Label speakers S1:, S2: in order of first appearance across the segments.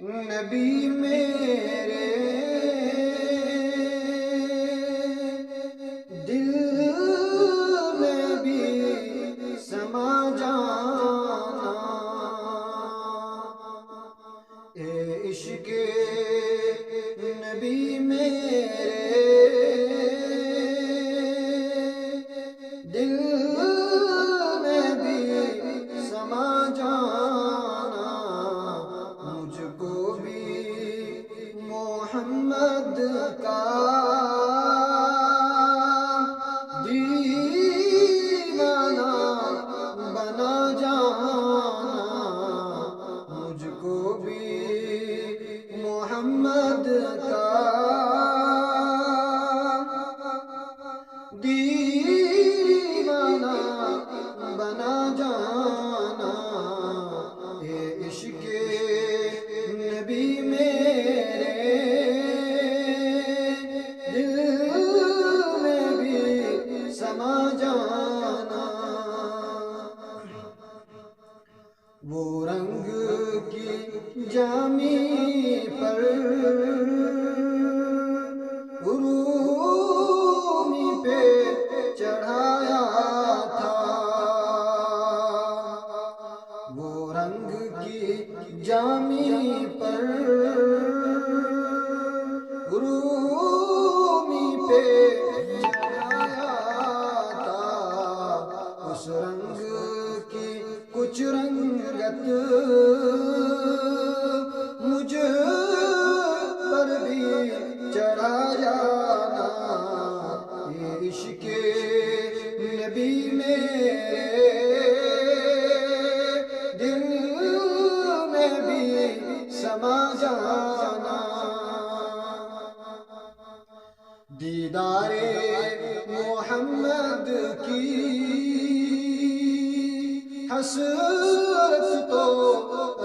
S1: نبی میرے دل میں بھی سما جانا، اے عشق نبی میرے دل میں بھی سما جانا، مجھ کو بھی محمد کا دیوانہ بنا جانا، مجھ کو بھی محمد کا دیوانہ بنا جانا، اے عشق نبی میرے دل میں بھی سما جانا۔ وہ رنگ کی جامی پر رومی پہ چڑھایا تھا، وہ رنگ کی جامی پر رومی پہ چڑھایا تھا، اس رنگ کی کچھ رنگت مجھ پر بھی چڑھا جانا، یہ عشق نبی میرے دل میں بھی سما جانا۔ دیدار محمد کی حسرت تو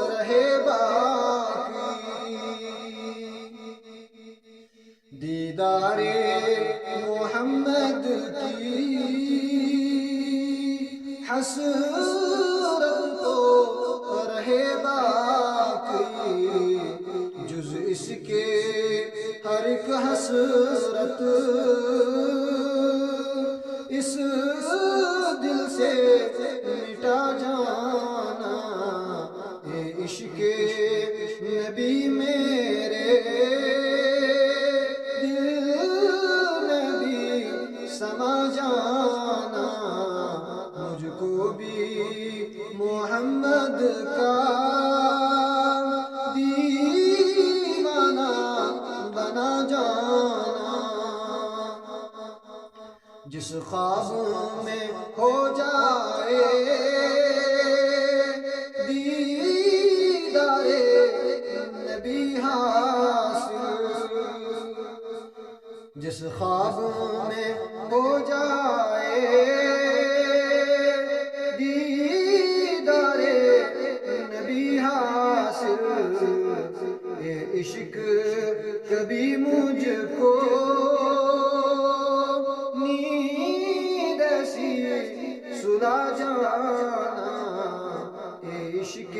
S1: رہے باقی، دیدار محمد کی حسرت تو رہے باقی، جز اس کے ہر ایک حسرت اس دل سے مٹا جانا، اے عشق نبی میرے دل میں بھی سما جانا، مجھ کو بھی محمد کا دیوانہ بنا جانا، جس خواب میں ہو جائے دیدار نبی حاصل، جس خواب میں ہو جائے دیدار نبی حاصل، اے عشق کبھی مجھ کو نیند ایسی سلا جانا، اے عشق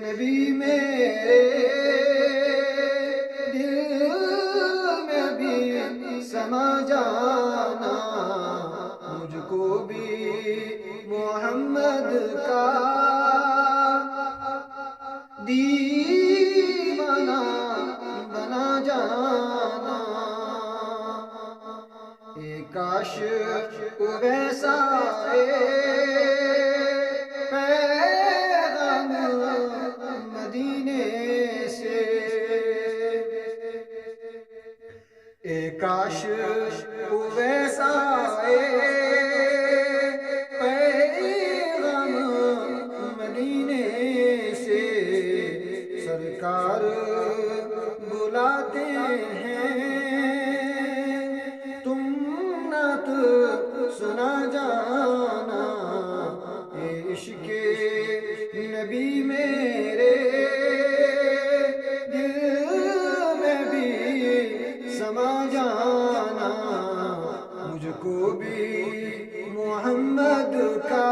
S1: نبی میرے دل میں بھی سما جانا، مجھ کو بھی محمد کا دیوانہ بنا جانا، اے کاش ویسا پیغام مدینے سے، اے کاش ویسا پیغام مدینے سے، سرکار بلاتے ہیں تم نعت سنا جانا، اے عشق نبی میرے دل میں بھی سما جانا، مجھ کو بھی محمد کا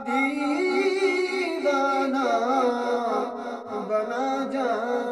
S1: دیوانہ جانا